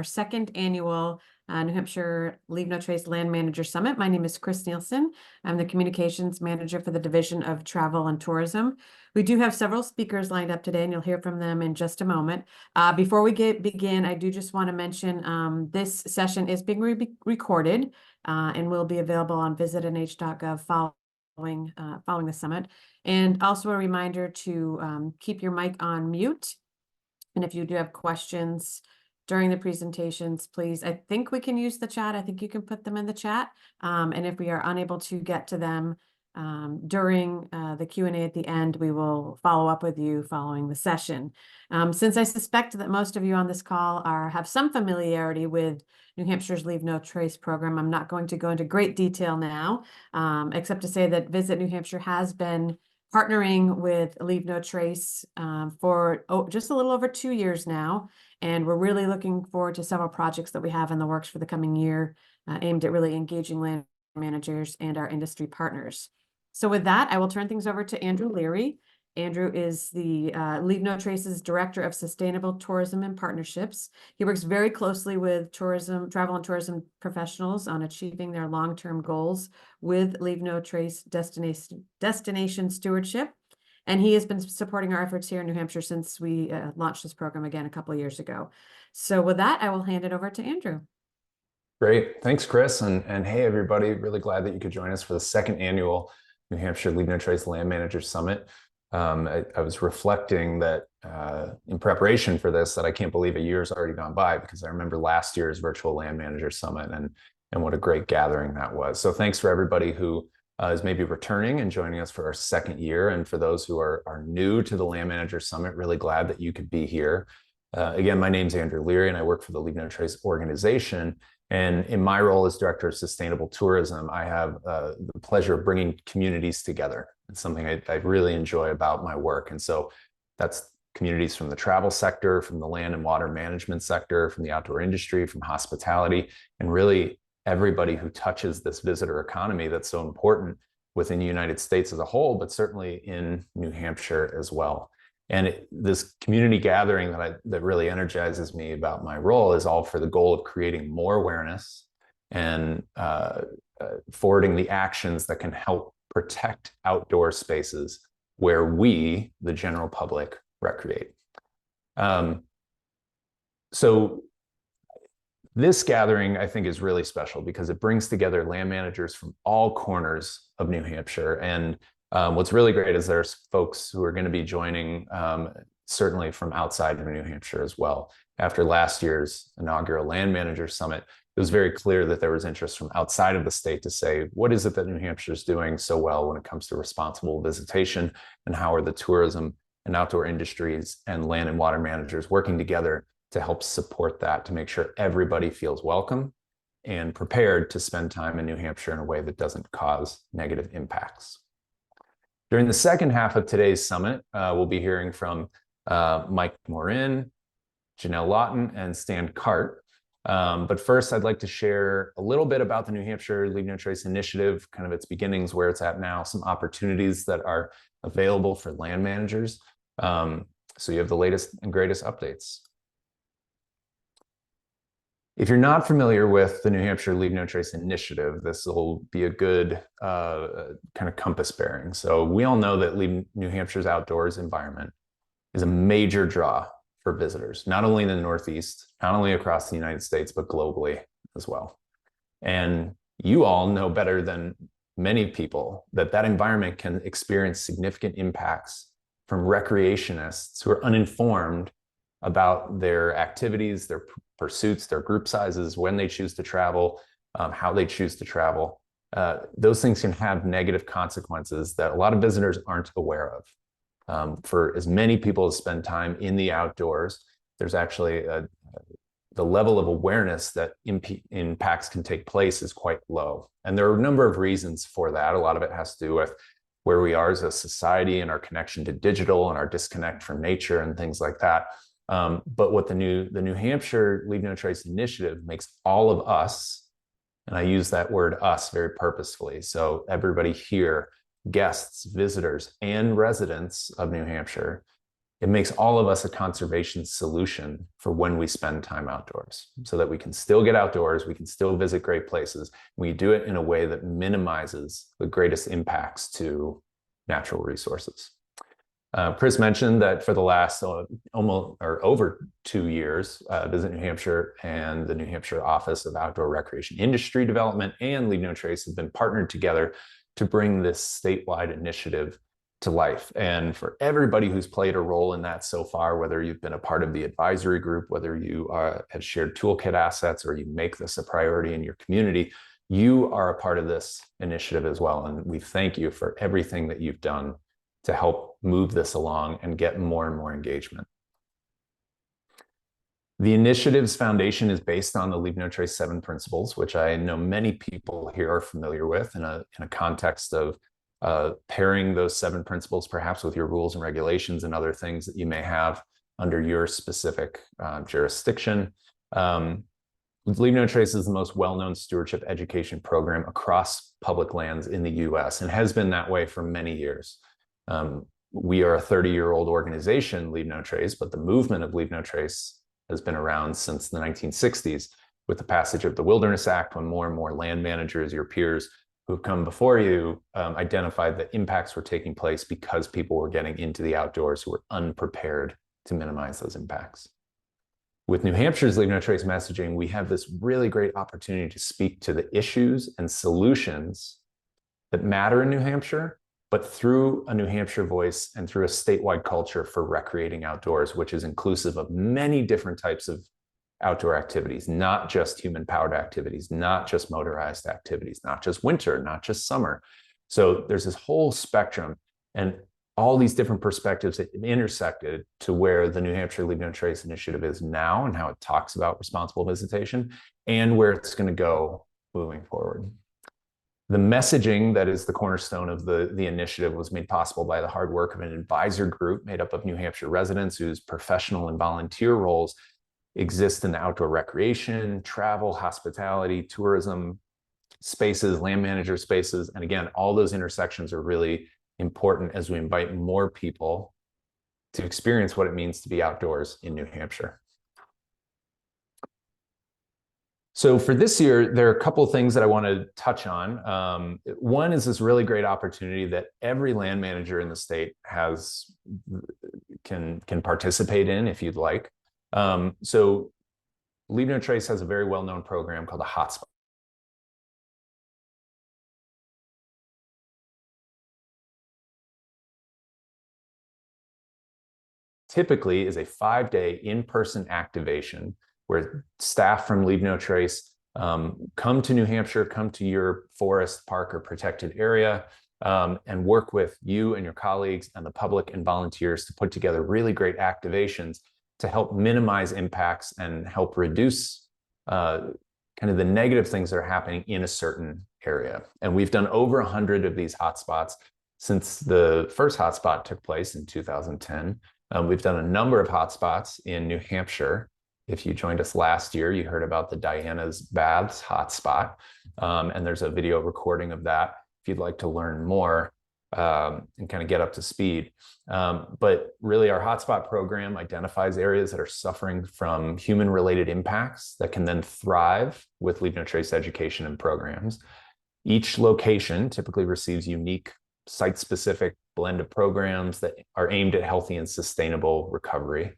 our second annual New Hampshire Leave No Trace Land Manager Summit. My name is Chris Nielsen. I'm the Communications Manager for the Division of Travel and Tourism. We do have several speakers lined up today, and you'll hear from them in just a moment. Before we begin, I do just want to mention this session is being recorded and will be available on visitnh.gov following the summit. And also a reminder to keep your mic on mute. And if you do have questions during the presentations, please, I think we can use the chat. I think you can put them in the chat. And if we are unable to get to them during the Q&A at the end, we will follow up with you following the session. Since I suspect that most of you on this call have some familiarity with New Hampshire's Leave No Trace program, I'm not going to go into great detail now, except to say that Visit New Hampshire has been partnering with Leave No Trace for just a little over 2 years now. And we're really looking forward to several projects that we have in the works for the coming year aimed at really engaging land managers and our industry partners. So with that, I will turn things over to Andrew Leary. Andrew is the Leave No Trace's Director of Sustainable Tourism and Partnerships. He works very closely with travel and tourism professionals on achieving their long-term goals with Leave No Trace destination stewardship. And he has been supporting our efforts here in New Hampshire since we launched this program again a couple of years ago. So with that, I will hand it over to Andrew. Great. Thanks, Chris. And hey, everybody, really glad that you could join us for the second annual New Hampshire Leave No Trace Land Manager Summit. I was reflecting that in preparation for this, that I can't believe a year's already gone by, because I remember last year's virtual land manager summit and what a great gathering that was. So thanks for everybody who is maybe returning and joining us for our second year. And for those who are new to the Land Manager Summit, really glad that you could be here. Again, my name's Andrew Leary, and I work for the Leave No Trace organization. And in my role as Director of Sustainable Tourism, I have the pleasure of bringing communities together. It's something I really enjoy about my work. And so that's communities from the travel sector, from the land and water management sector, from the outdoor industry, from hospitality, and really everybody who touches this visitor economy that's so important within the United States as a whole, but certainly in New Hampshire as well. And this community gathering that really energizes me about my role is all for the goal of creating more awareness and forwarding the actions that can help protect outdoor spaces where we, the general public, recreate. So this gathering, I think, is really special because it brings together land managers from all corners of New Hampshire. And what's really great is there's folks who are going to be joining certainly from outside of New Hampshire as well. After last year's inaugural Land Manager Summit, it was very clear that there was interest from outside of the state to say, what is it that New Hampshire is doing so well when it comes to responsible visitation, and how are the tourism and outdoor industries and land and water managers working together to help support that, to make sure everybody feels welcome and prepared to spend time in New Hampshire in a way that doesn't cause negative impacts. During the second half of today's summit, we'll be hearing from Mike Morin, Janelle Lawton, and Stan Cart. But first, I'd like to share a little bit about the New Hampshire Leave No Trace initiative, kind of its beginnings, where it's at now, some opportunities that are available for land managers. So you have the latest and greatest updates. If you're not familiar with the New Hampshire Leave No Trace initiative, this will be a good kind of compass bearing. So we all know that New Hampshire's outdoors environment is a major draw for visitors, not only in the Northeast, not only across the United States, but globally as well. And you all know better than many people that that environment can experience significant impacts from recreationists who are uninformed about their activities, their pursuits, their group sizes, when they choose to travel, how they choose to travel. Those things can have negative consequences that a lot of visitors aren't aware of. For as many people as spend time in the outdoors, there's actually the level of awareness that impacts can take place is quite low. And there are a number of reasons for that. A lot of it has to do with where we are as a society and our connection to digital and our disconnect from nature and things like that. But what the New Hampshire Leave No Trace initiative makes all of us, and I use that word us very purposefully, so everybody here, guests, visitors, and residents of New Hampshire, it makes all of us a conservation solution for when we spend time outdoors, so that we can still get outdoors, we can still visit great places. We do it in a way that minimizes the greatest impacts to natural resources. Chris mentioned that for the last almost or over 2 years, Visit New Hampshire and the New Hampshire Office of Outdoor Recreation Industry Development and Leave No Trace have been partnered together to bring this statewide initiative to life. And for everybody who's played a role in that so far, whether you've been a part of the advisory group, whether you have shared toolkit assets, or you make this a priority in your community, you are a part of this initiative as well. And we thank you for everything that you've done to help move this along and get more and more engagement. The initiative's foundation is based on the Leave No Trace 7 principles, which I know many people here are familiar with in a context of pairing those 7 principles perhaps with your rules and regulations and other things that you may have under your specific jurisdiction. Leave No Trace is the most well-known stewardship education program across public lands in the US and has been that way for many years. We are a 30-year-old organization, Leave No Trace, but the movement of Leave No Trace has been around since the 1960s with the passage of the Wilderness Act, when more and more land managers, your peers who have come before you, identified that impacts were taking place because people were getting into the outdoors who were unprepared to minimize those impacts. With New Hampshire's Leave No Trace messaging, we have this really great opportunity to speak to the issues and solutions that matter in New Hampshire, but through a New Hampshire voice and through a statewide culture for recreating outdoors, which is inclusive of many different types of outdoor activities, not just human-powered activities, not just motorized activities, not just winter, not just summer. So there's this whole spectrum and all these different perspectives that intersected to where the New Hampshire Leave No Trace initiative is now and how it talks about responsible visitation and where it's going to go moving forward. The messaging that is the cornerstone of the initiative was made possible by the hard work of an advisor group made up of New Hampshire residents whose professional and volunteer roles exist in the outdoor recreation, travel, hospitality, tourism spaces, land manager spaces. And again, all those intersections are really important as we invite more people to experience what it means to be outdoors in New Hampshire. So for this year, there are a couple of things that I want to touch on. One is this really great opportunity that every land manager in the state can participate in if you'd like. So Leave No Trace has a very well-known program called a hotspot. Typically is a 5-day in-person activation where staff from Leave No Trace come to New Hampshire, come to your forest, park, or protected area, and work with you and your colleagues and the public and volunteers to put together really great activations to help minimize impacts and help reduce kind of the negative things that are happening in a certain area. And we've done over 100 of these hotspots since the first hotspot took place in 2010. We've done a number of hotspots in New Hampshire. If you joined us last year, you heard about the Diana's Baths hotspot, and there's a video recording of that if you'd like to learn more and kind of get up to speed. But really, our hotspot program identifies areas that are suffering from human-related impacts that can then thrive with Leave No Trace education and programs. Each location typically receives unique site-specific blend of programs that are aimed at healthy and sustainable recovery.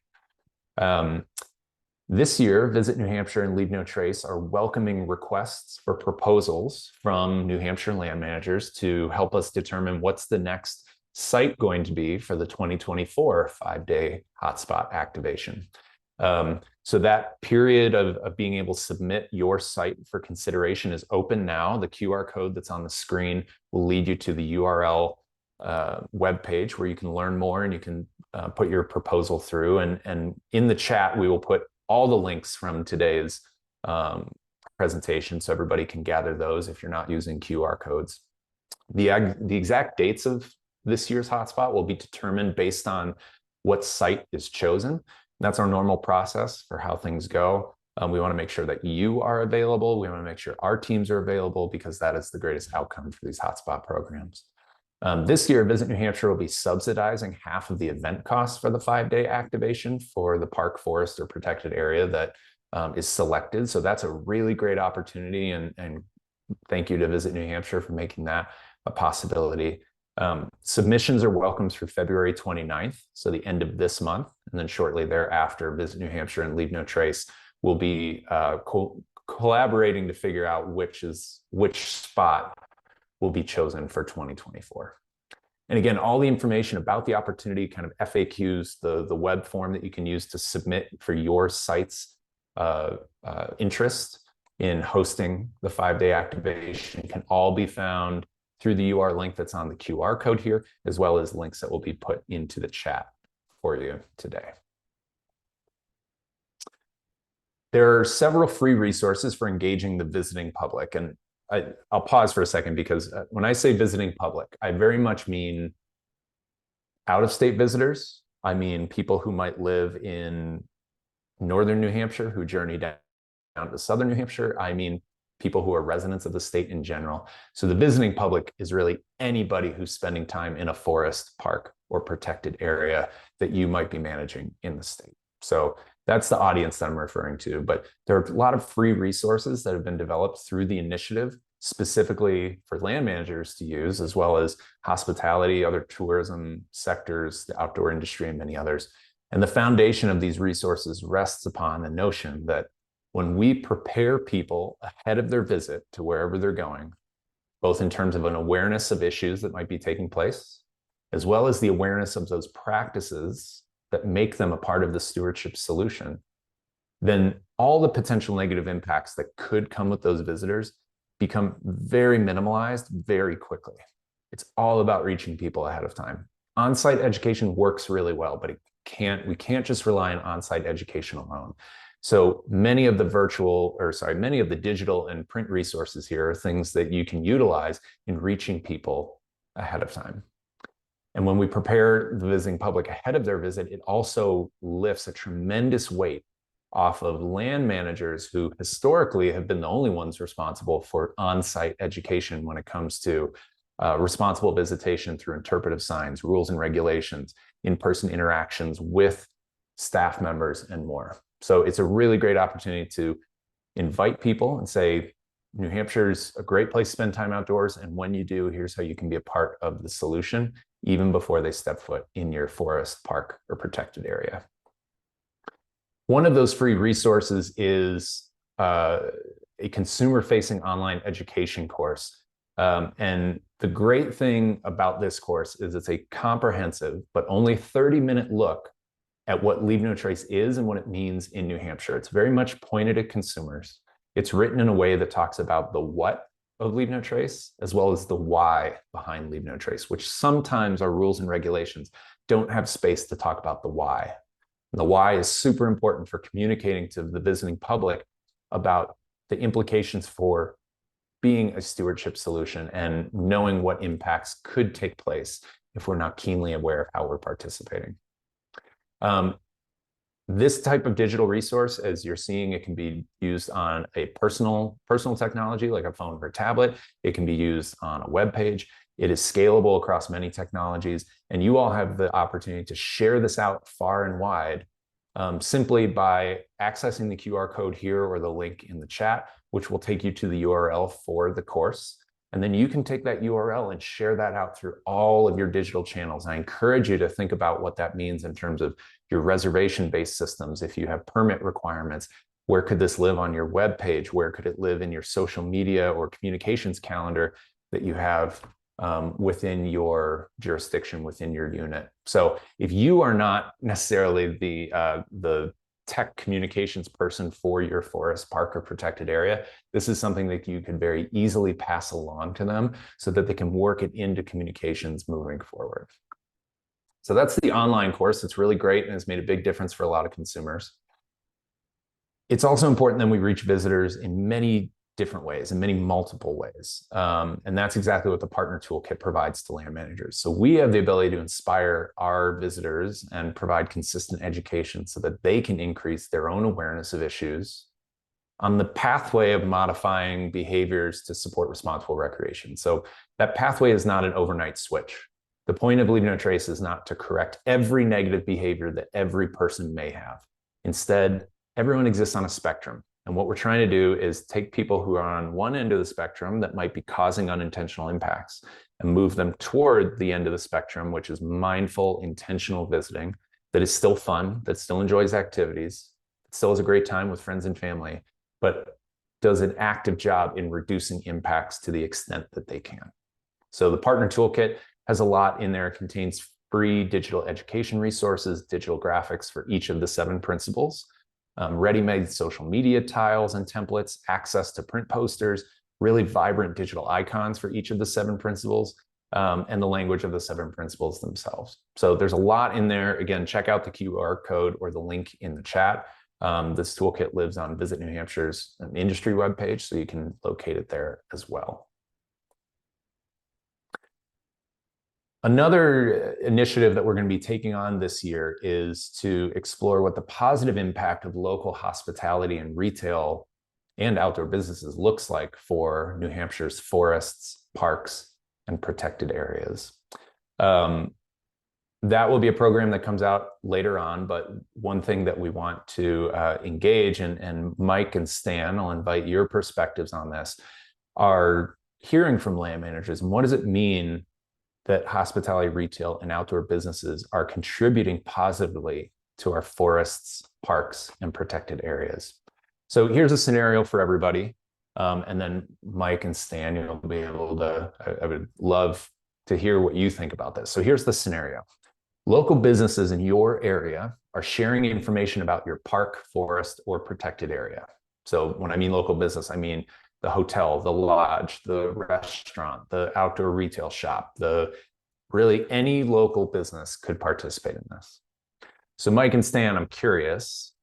This year, Visit New Hampshire and Leave No Trace are welcoming requests for proposals from New Hampshire land managers to help us determine what's the next site going to be for the 2024 5-day hotspot activation. So that period of being able to submit your site for consideration is open now. The QR code that's on the screen will lead you to the URL webpage where you can learn more and you can put your proposal through. And in the chat, we will put all the links from today's presentation so everybody can gather those if you're not using QR codes. The exact dates of this year's hotspot will be determined based on what site is chosen. That's our normal process for how things go. We want to make sure that you are available. We want to make sure our teams are available because that is the greatest outcome for these hotspot programs. This year, Visit New Hampshire will be subsidizing half of the event costs for the 5-day activation for the park, forest, or protected area that is selected. So that's a really great opportunity, and thank you to Visit New Hampshire for making that a possibility. Submissions are welcome through February 29th, so the end of this month, and then shortly thereafter, Visit New Hampshire and Leave No Trace will be collaborating to figure out which spot will be chosen for 2024. And again, all the information about the opportunity, kind of FAQs, the web form that you can use to submit for your site's interest in hosting the 5-day activation can all be found through the URL link that's on the QR code here, as well as links that will be put into the chat for you today. There are several free resources for engaging the visiting public. And I'll pause for a second, because when I say visiting public, I very much mean out-of-state visitors. I mean people who might live in northern New Hampshire who journey down to southern New Hampshire. I mean people who are residents of the state in general. So the visiting public is really anybody who's spending time in a forest, park, or protected area that you might be managing in the state. So that's the audience that I'm referring to. But there are a lot of free resources that have been developed through the initiative specifically for land managers to use, as well as hospitality, other tourism sectors, the outdoor industry, and many others. And the foundation of these resources rests upon the notion that when we prepare people ahead of their visit to wherever they're going, both in terms of an awareness of issues that might be taking place, as well as the awareness of those practices that make them a part of the stewardship solution, then all the potential negative impacts that could come with those visitors become very minimalized very quickly. It's all about reaching people ahead of time. On-site education works really well, but we can't just rely on on-site education alone. So many of the digital and print resources here are things that you can utilize in reaching people ahead of time. And when we prepare the visiting public ahead of their visit, it also lifts a tremendous weight off of land managers who historically have been the only ones responsible for on-site education when it comes to responsible visitation through interpretive signs, rules and regulations, in-person interactions with staff members, and more. So it's a really great opportunity to invite people and say, New Hampshire's a great place to spend time outdoors, and when you do, here's how you can be a part of the solution, even before they step foot in your forest, park, or protected area. One of those free resources is a consumer-facing online education course. And the great thing about this course is it's a comprehensive, but only 30-minute look at what Leave No Trace is and what it means in New Hampshire. It's very much pointed at consumers. It's written in a way that talks about the what of Leave No Trace, as well as the why behind Leave No Trace, which sometimes our rules and regulations don't have space to talk about the why. And the why is super important for communicating to the visiting public about the implications for being a stewardship solution and knowing what impacts could take place if we're not keenly aware of how we're participating. This type of digital resource, as you're seeing, it can be used on a personal technology like a phone or a tablet. It can be used on a web page. It is scalable across many technologies, and you all have the opportunity to share this out far and wide simply by accessing the QR code here or the link in the chat, which will take you to the URL for the course. And then you can take that URL and share that out through all of your digital channels. I encourage you to think about what that means in terms of your reservation-based systems. If you have permit requirements, where could this live on your web page? Where could it live in your social media or communications calendar that you have within your jurisdiction, within your unit? So if you are not necessarily the tech communications person for your forest, park, or protected area, this is something that you could very easily pass along to them so that they can work it into communications moving forward. So that's the online course. It's really great and has made a big difference for a lot of consumers. It's also important that we reach visitors in many different ways, in many multiple ways. And that's exactly what the Partner Toolkit provides to land managers. So we have the ability to inspire our visitors and provide consistent education so that they can increase their own awareness of issues, on the pathway of modifying behaviors to support responsible recreation. So that pathway is not an overnight switch. The point of Leave No Trace is not to correct every negative behavior that every person may have. Instead, everyone exists on a spectrum. And what we're trying to do is take people who are on one end of the spectrum that might be causing unintentional impacts and move them toward the end of the spectrum, which is mindful, intentional visiting that is still fun, that still enjoys activities, that still has a great time with friends and family, but does an active job in reducing impacts to the extent that they can. So the Partner Toolkit has a lot in there. It contains free digital education resources, digital graphics for each of the 7 principles, ready-made social media tiles and templates, access to print posters, really vibrant digital icons for each of the 7 principles, and the language of the 7 principles themselves. So there's a lot in there. Again, check out the QR code or the link in the chat. This toolkit lives on Visit New Hampshire's industry webpage, so you can locate it there as well. Another initiative that we're going to be taking on this year is to explore what the positive impact of local hospitality and retail and outdoor businesses looks like for New Hampshire's forests, parks, and protected areas. That will be a program that comes out later on, but one thing that we want to engage, and Mike and Stan, I'll invite your perspectives on this, are hearing from land managers. And what does it mean that hospitality, retail, and outdoor businesses are contributing positively to our forests, parks, and protected areas? So here's a scenario for everybody. And then Mike and Stan, you'll be able to, I would love to hear what you think about this. So here's the scenario. Local businesses in your area are sharing information about your park, forest, or protected area. So when I mean local business, I mean the hotel, the lodge, the restaurant, the outdoor retail shop, really any local business could participate in this. So Mike and Stan, I'm curious,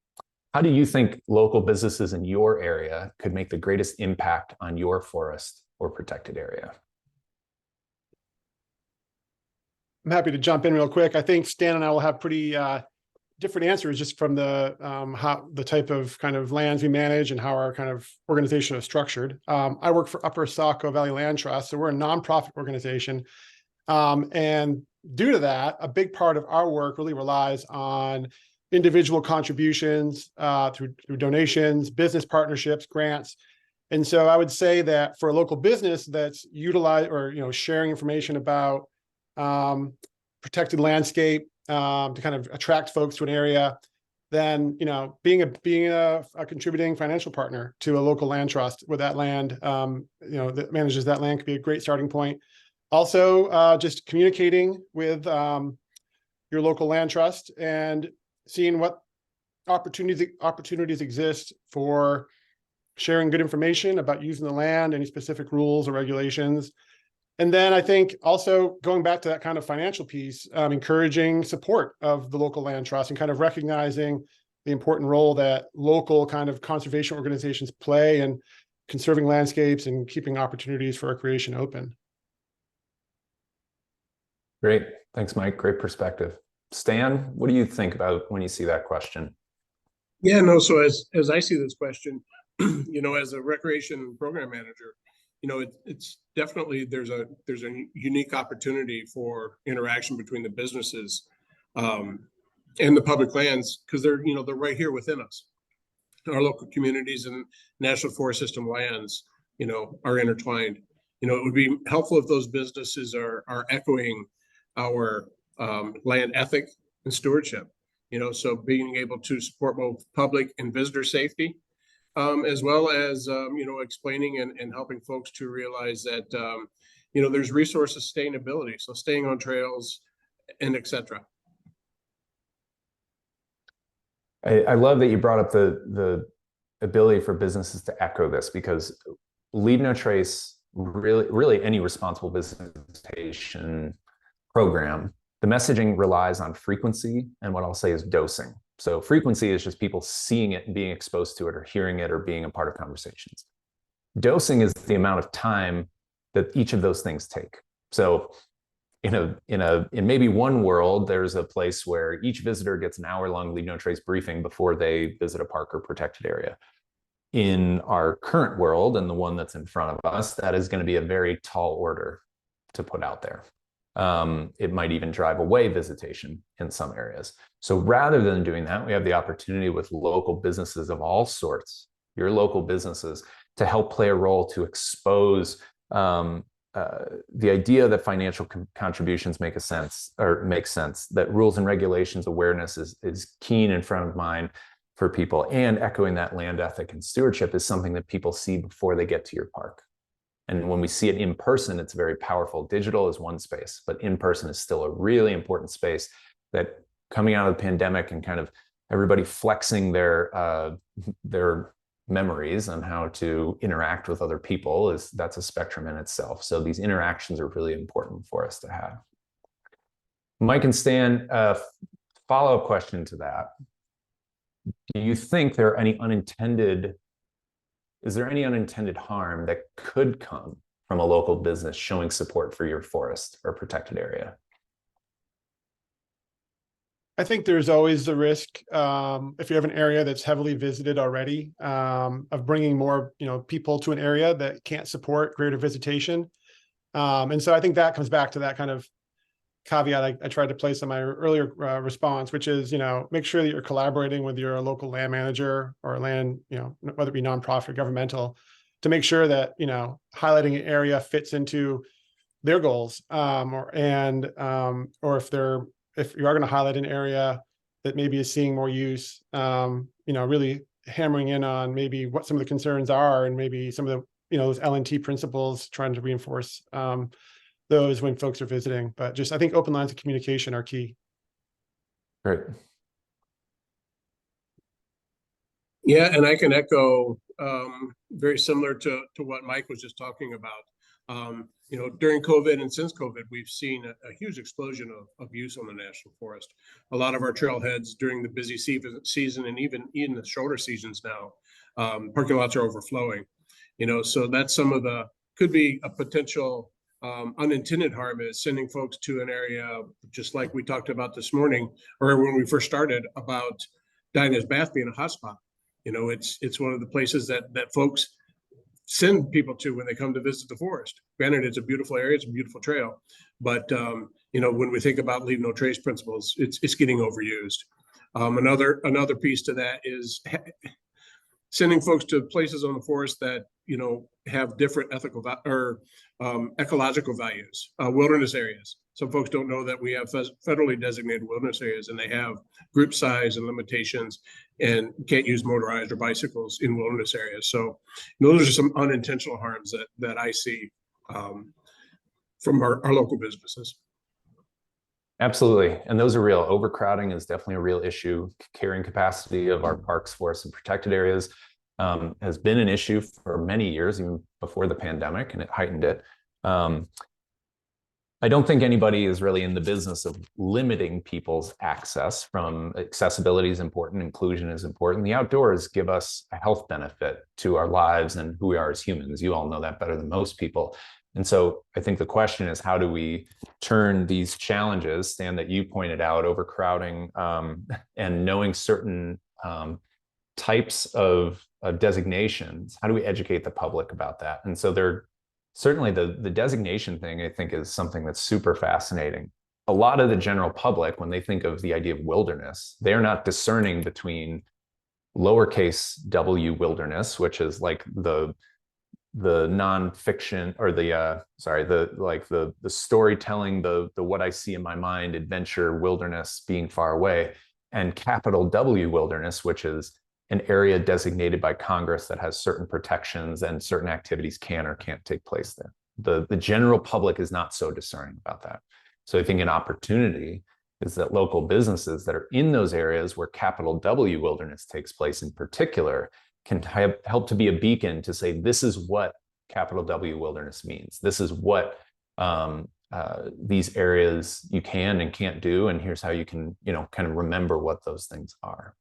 how do you think local businesses in your area could make the greatest impact on your forest or protected area? I'm happy to jump in real quick. I think Stan and I will have pretty different answers just from the how the type of kind of lands we manage and how our kind of organization is structured. I work for Upper Saco Valley Land Trust, so we're a nonprofit organization, and due to that, a big part of our work really relies on individual contributions through donations, business partnerships, grants. And so I would say that for a local business that's utilized or sharing information about protected landscape to kind of attract folks to an area, then being a contributing financial partner to a local land trust with that land, that manages that land could be a great starting point. Also, just communicating with your local land trust and seeing what opportunities exist for sharing good information about using the land, any specific rules or regulations. And then I think also going back to that kind of financial piece, encouraging support of the local land trust and kind of recognizing the important role that local kind of conservation organizations play in conserving landscapes and keeping opportunities for recreation open. Great. Thanks, Mike. Great perspective. Stan, what do you think about when you see that question? Yeah, no, so as I see this question, as a recreation program manager, it's definitely there's a unique opportunity for interaction between the businesses and the public lands, because they're right here within us. Our local communities and National Forest System lands, are intertwined. It would be helpful if those businesses are echoing our land ethic and stewardship. So being able to support both public and visitor safety, as well as explaining and helping folks to realize that there's resource sustainability, so staying on trails and etc. I love that you brought up the ability for businesses to echo this, because Leave No Trace, really any responsible business program, the messaging relies on frequency and what I'll say is dosing. So frequency is just people seeing it and being exposed to it or hearing it or being a part of conversations. Dosing is the amount of time that each of those things take. So in maybe one world, there's a place where each visitor gets an hour-long Leave No Trace briefing before they visit a park or protected area. in our current world and the one that's in front of us, that is going to be a very tall order to put out there. It might even drive away visitation in some areas. So rather than doing that, we have the opportunity with local businesses of all sorts, your local businesses, to help play a role to expose the idea that financial contributions make sense, that rules and regulations awareness is keen and front of mind for people, and echoing that land ethic and stewardship is something that people see before they get to your park. And when we see it in person, it's very powerful. Digital is one space, but in person is still a really important space that, coming out of the pandemic and kind of everybody flexing their memories on how to interact with other people, that's a spectrum in itself. So these interactions are really important for us to have. Mike and Stan, follow-up question to that. Do you think is there any unintended harm that could come from a local business showing support for your forest or protected area? I think there's always the risk, if you have an area that's heavily visited already, of bringing more, people to an area that can't support greater visitation. And so I think that comes back to that kind of caveat I tried to place on my earlier response, which is, make sure that you're collaborating with your local land manager or land, whether it be nonprofit or governmental, to make sure that, highlighting an area fits into their goals, or if you are going to highlight an area that maybe is seeing more use, really hammering in on maybe what some of the concerns are, and maybe some of the, those L&T principles, trying to reinforce those when folks are visiting. But just, I think open lines of communication are key. Great. Yeah, and I can echo very similar to what Mike was just talking about. During COVID and since COVID, we've seen a huge explosion of use on the National Forest. A lot of our trailheads during the busy season and even the shorter seasons now, parking lots are overflowing. So that's could be a potential unintended harm, is sending folks to an area, just like we talked about this morning, or when we first started, about Dinah's Bath being a hotspot. It's one of the places that folks send people to when they come to visit the forest. Granted, it's a beautiful area, it's a beautiful trail, but when we think about leave no trace principles, it's getting overused. Another piece to that is sending folks to places on the forest that have different ethical or ecological values. Wilderness areas. Some folks don't know that we have federally designated wilderness areas, and they have group size and limitations, and can't use motorized or bicycles in wilderness areas. So those are some unintentional harms that I see from our local businesses. Absolutely. And those are real. Overcrowding is definitely a real issue. Carrying capacity of our parks, forests, and protected areas has been an issue for many years, even before the pandemic, and it heightened it. I don't think anybody is really in the business of limiting people's access. From accessibility is important, inclusion is important. The outdoors give us a health benefit to our lives and who we are as humans. You all know that better than most people. And so I think the question is, how do we turn these challenges, Stan, that you pointed out, overcrowding, and knowing certain types of designations, how do we educate the public about that? And so certainly the designation thing, I think, is something that's super fascinating. A lot of the general public, when they think of the idea of wilderness, they're not discerning between lowercase w wilderness, which is like the nonfiction, or the storytelling, the what I see in my mind, adventure, wilderness, being far away, and capital W wilderness, which is an area designated by Congress that has certain protections and certain activities can or can't take place there. The general public is not so discerning about that. So I think an opportunity is that local businesses that are in those areas where capital W wilderness takes place in particular can help to be a beacon to say, this is what capital W wilderness means. This is what these areas you can and can't do, and here's how you can, kind of remember what those things are.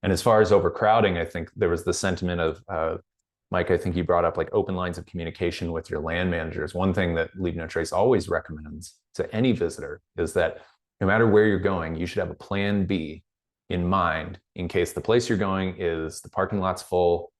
And as far as overcrowding, I think there was the sentiment of, Mike, I think you brought up like open lines of communication with your land managers. One thing that Leave No Trace always recommends to any visitor is that no matter where you're going, you should have a plan B in mind in case the place you're going is the parking lot's full,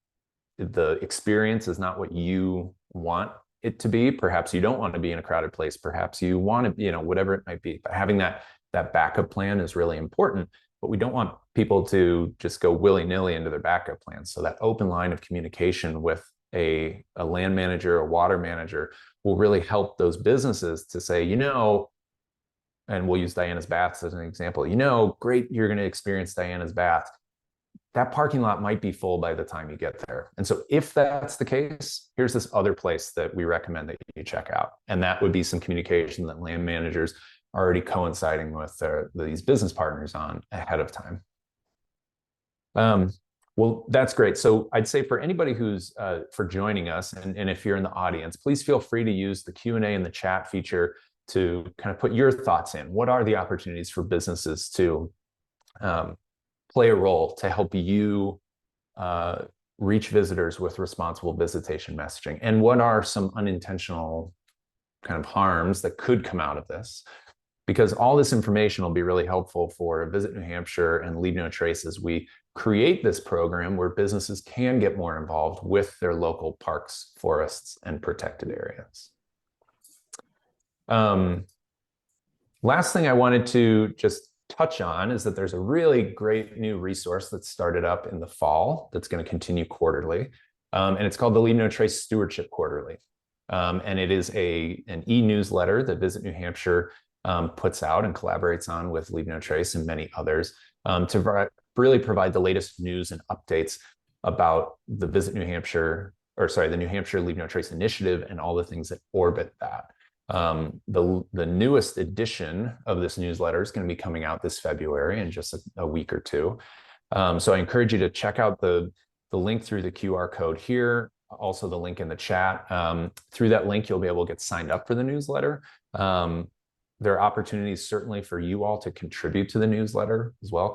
the experience is not what you want it to be. Perhaps you don't want to be in a crowded place. Perhaps you want to, whatever it might be. But having that backup plan is really important. But we don't want people to just go willy-nilly into their backup plans. So that open line of communication with a land manager, a water manager, will really help those businesses to say, and we'll use Diana's Baths as an example, great, you're going to experience Diana's Bath. That parking lot might be full by the time you get there. And so if that's the case, here's this other place that we recommend that you check out. And that would be some communication that land managers are already coinciding with these business partners on ahead of time. Well, that's great. So I'd say for anybody who's for joining us, and if you're in the audience, please feel free to use the Q&A and the chat feature to kind of put your thoughts in. What are the opportunities for businesses to play a role to help you reach visitors with responsible visitation messaging? And what are some unintentional kind of harms that could come out of this? Because all this information will be really helpful for Visit New Hampshire and Leave No Trace as we create this program where businesses can get more involved with their local parks, forests, and protected areas. Last thing I wanted to just touch on is that there's a really great new resource that started up in the fall that's going to continue quarterly. And it's called the Leave No Trace Stewardship Quarterly. And it is an e-newsletter that Visit New Hampshire puts out and collaborates on with Leave No Trace and many others to really provide the latest news and updates about the the New Hampshire Leave No Trace initiative and all the things that orbit that. The newest edition of this newsletter is going to be coming out this February in just a week or two. So I encourage you to check out the link through the QR code here, also the link in the chat. Through that link, you'll be able to get signed up for the newsletter. There are opportunities certainly for you all to contribute to the newsletter as well.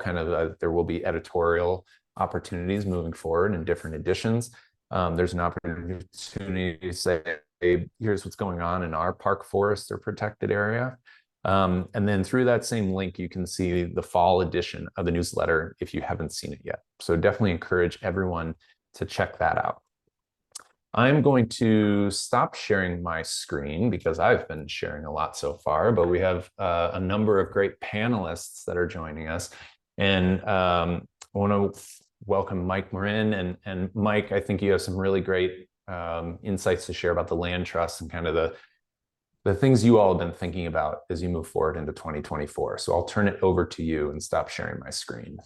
There will be editorial opportunities moving forward in different editions. There's an opportunity to say, hey, here's what's going on in our park, forest, or protected area. And then through that same link, you can see the fall edition of the newsletter if you haven't seen it yet. So definitely encourage everyone to check that out. I'm going to stop sharing my screen because I've been sharing a lot so far, but we have a number of great panelists that are joining us. And I want to welcome Mike Morin. And Mike, I think you have some really great insights to share about the land trust and kind of the things you all have been thinking about as you move forward into 2024. So I'll turn it over to you and stop sharing my screen.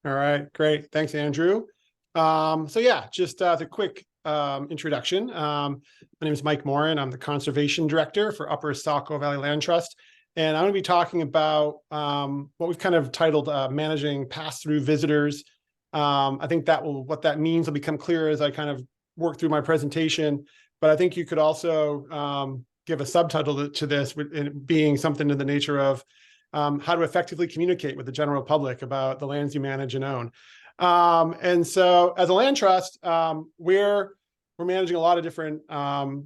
All right, great. Thanks, Andrew. So yeah, just a quick introduction. My name is Mike Morin. I'm the Conservation Director for Upper Saco Valley Land Trust. And I'm going to be talking about what we've kind of titled Managing Pass-Through Visitors. I think what that means will become clear as I kind of work through my presentation. But I think you could also give a subtitle to this, being something in the nature of how to effectively communicate with the general public about the lands you manage and own. And so as a land trust, we're managing a lot of different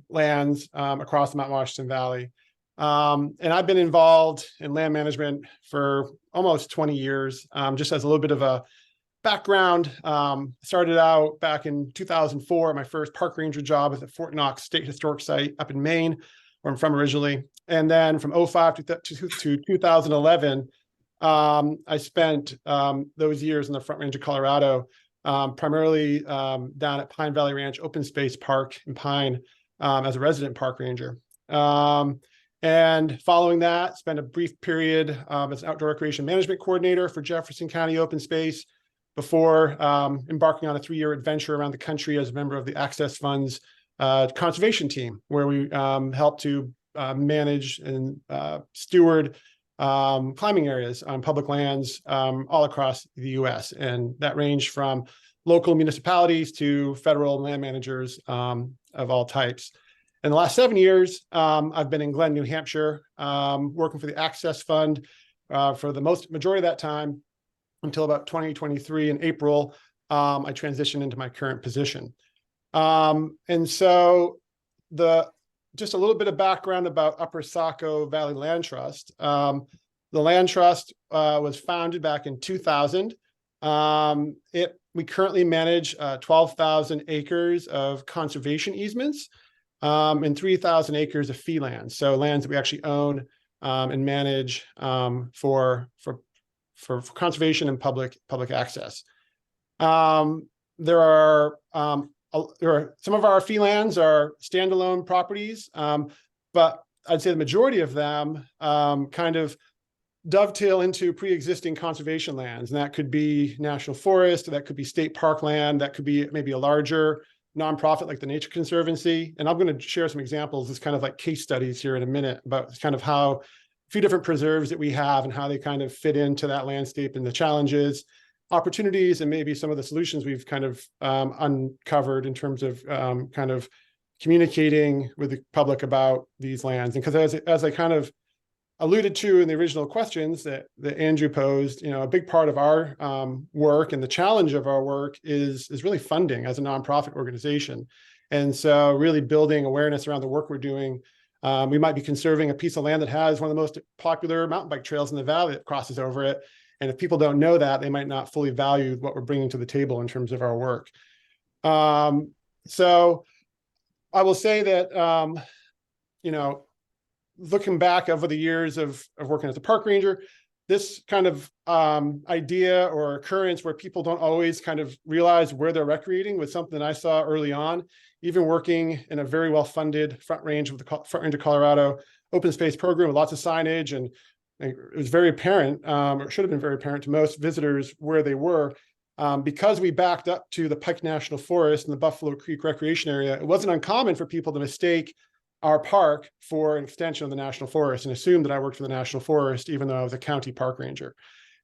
lands across the Mount Washington Valley. And I've been involved in land management for almost 20 years. Just as a little bit of a background, started out back in 2004, my first park ranger job at the Fort Knox State Historic Site up in Maine, where I'm from originally. And then from 2005 to 2011, I spent those years in the Front Range of Colorado, primarily down at Pine Valley Ranch Open Space Park in Pine as a resident park ranger. And following that, spent a brief period as an outdoor recreation management coordinator for Jefferson County Open Space before embarking on a 3-year adventure around the country as a member of the Access Fund's conservation team, where we help to manage and steward climbing areas on public lands all across the U.S. And that ranged from local municipalities to federal land managers of all types. In the last 7 years, I've been in Glen, New Hampshire, working for the Access Fund for the majority of that time until about 2023 in April. I transitioned into my current position. And so just a little bit of background about Upper Saco Valley Land Trust. The Land Trust was founded back in 2000. It we currently manage 12,000 acres of conservation easements and 3,000 acres of fee lands. So lands that we actually own and manage for conservation and public access. There are some of our fee lands are standalone properties, but I'd say the majority of them kind of dovetail into pre-existing conservation lands. And that could be national forest, that could be state park land, that could be maybe a larger nonprofit like the Nature Conservancy. And I'm going to share some examples as kind of like case studies here in a minute about kind of how a few different preserves that we have and how they kind of fit into that landscape and the challenges, opportunities, and maybe some of the solutions we've kind of uncovered in terms of kind of communicating with the public about these lands. And because as I kind of alluded to in the original questions that Andrew posed, a big part of our work and the challenge of our work is really funding as a nonprofit organization. And so really building awareness around the work we're doing. We might be conserving a piece of land that has one of the most popular mountain bike trails in the valley that crosses over it. And if people don't know that, they might not fully value what we're bringing to the table in terms of our work. So I will say that, looking back over the years of working as a park ranger, this kind of idea or occurrence where people don't always kind of realize where they're recreating was something that I saw early on, even working in a very well-funded Front Range of Colorado open space program with lots of signage. And it was very apparent, or should have been very apparent to most visitors where they were. Because we backed up to the Pike National Forest and the Buffalo Creek Recreation Area, it wasn't uncommon for people to mistake our park for an extension of the National Forest and assume that I worked for the National Forest, even though I was a county park ranger.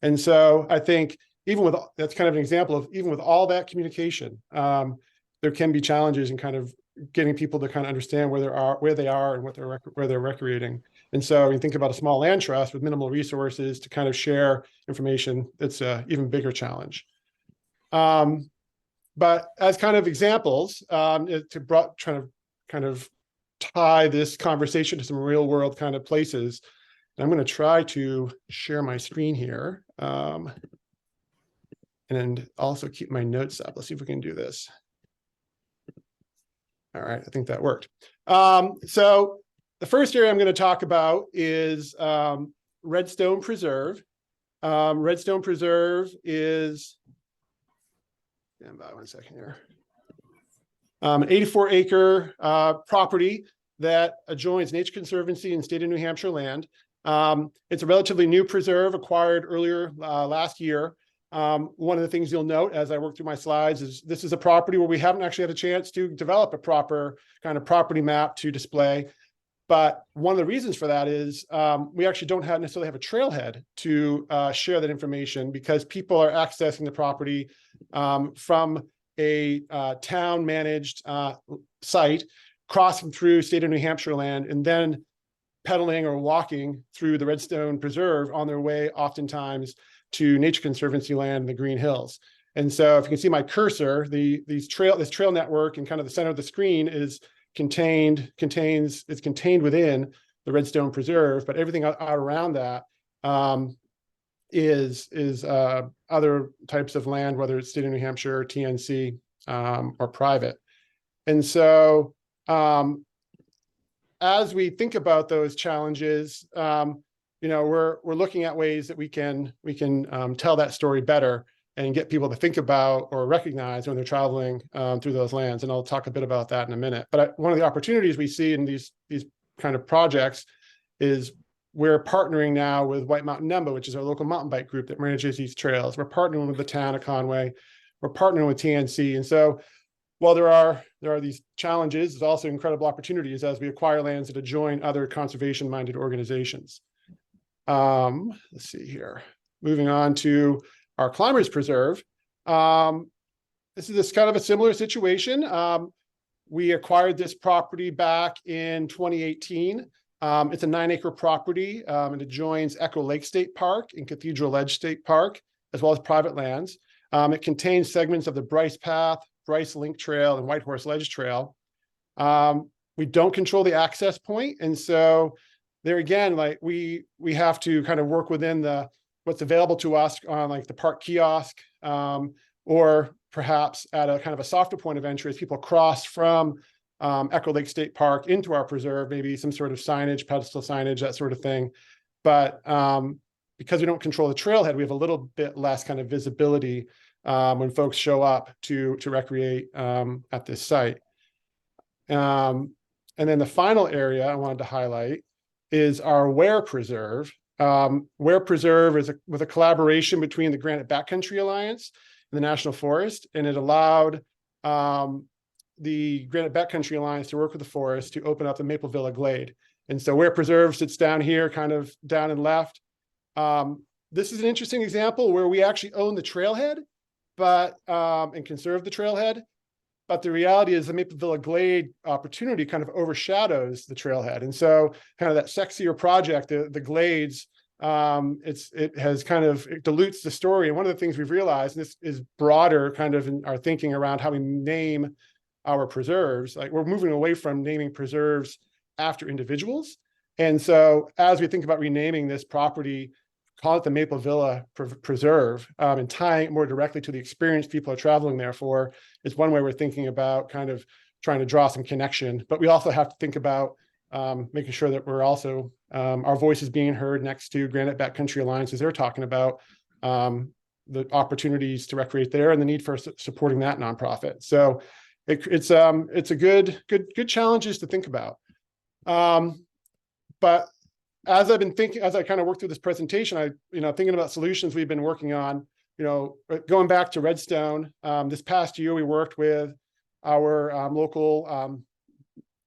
And so I think that's kind of an example of, even with all that communication, there can be challenges in kind of getting people to kind of understand where they are and where they're recreating. And so when you think about a small land trust with minimal resources to kind of share information, it's an even bigger challenge. But as kind of examples, trying to kind of tie this conversation to some real world kind of places. And I'm going to try to share my screen here and also keep my notes up. Let's see if we can do this. All right, I think that worked. So the first area I'm going to talk about is Redstone Preserve. Redstone Preserve is, stand by one second here. An 84-acre property that adjoins Nature Conservancy and State of New Hampshire land. It's a relatively new preserve acquired earlier last year. One of the things you'll note as I work through my slides is this is a property where we haven't actually had a chance to develop a proper kind of property map to display. But one of the reasons for that is we actually don't necessarily have a trailhead to share that information, because people are accessing the property from a town managed site, crossing through State of New Hampshire land, and then pedaling or walking through the Redstone Preserve on their way oftentimes to Nature Conservancy land in the Green Hills. And so if you can see my cursor, this trail network in kind of the center of the screen is contained within the Redstone Preserve, but everything out around that is other types of land, whether it's State of New Hampshire, TNC, or private. And so as we think about those challenges, we're looking at ways that we can tell that story better and get people to think about or recognize when they're traveling through those lands. And I'll talk a bit about that in a minute. But one of the opportunities we see in these kind of projects is we're partnering now with White Mountain NEMBA, which is our local mountain bike group that manages these trails. We're partnering with the town of Conway. We're partnering with TNC. And so while there are these challenges, there's also incredible opportunities as we acquire lands that adjoin other conservation-minded organizations. Let's see here. Moving on to our Climbers Preserve. This is kind of a similar situation. We acquired this property back in 2018. It's a 9-acre property. It adjoins Echo Lake State Park and Cathedral Ledge State Park, as well as private lands. It contains segments of the Bryce Path, Bryce Link Trail, and White Horse Ledge Trail. We don't control the access point, and so there again, like we have to kind of work within what's available to us on like the park kiosk, or perhaps at a kind of a softer point of entry as people cross from Echo Lake State Park into our preserve, maybe some sort of signage, pedestal signage, that sort of thing. But because we don't control the trailhead, we have a little bit less kind of visibility when folks show up to recreate at this site. And then the final area I wanted to highlight is our Ware Preserve. Ware Preserve is with a collaboration between the Granite Backcountry Alliance and the National Forest, and it allowed the Granite Backcountry Alliance to work with the forest to open up the Maple Villa Glade. And so Ware Preserve sits down here, kind of down and left. This is an interesting example where we actually own the trailhead, but and conserve the trailhead. But the reality is the Maple Villa Glade opportunity kind of overshadows the trailhead. And so kind of that sexier project, the Glades, it dilutes the story. And one of the things we've realized, and this is broader kind of in our thinking around how we name our preserves, like we're moving away from naming preserves after individuals. And so as we think about renaming this property, call it the Maple Villa Preserve, and tying it more directly to the experience people are traveling there for, is one way we're thinking about kind of trying to draw some connection. But we also have to think about making sure that we're also, our voice is being heard next to Granite Backcountry Alliance as they're talking about the opportunities to recreate there and the need for supporting that nonprofit. So it's a good challenges to think about. But as I've been thinking, as I kind of work through this presentation, thinking about solutions we've been working on, going back to Redstone, this past year, we worked with our local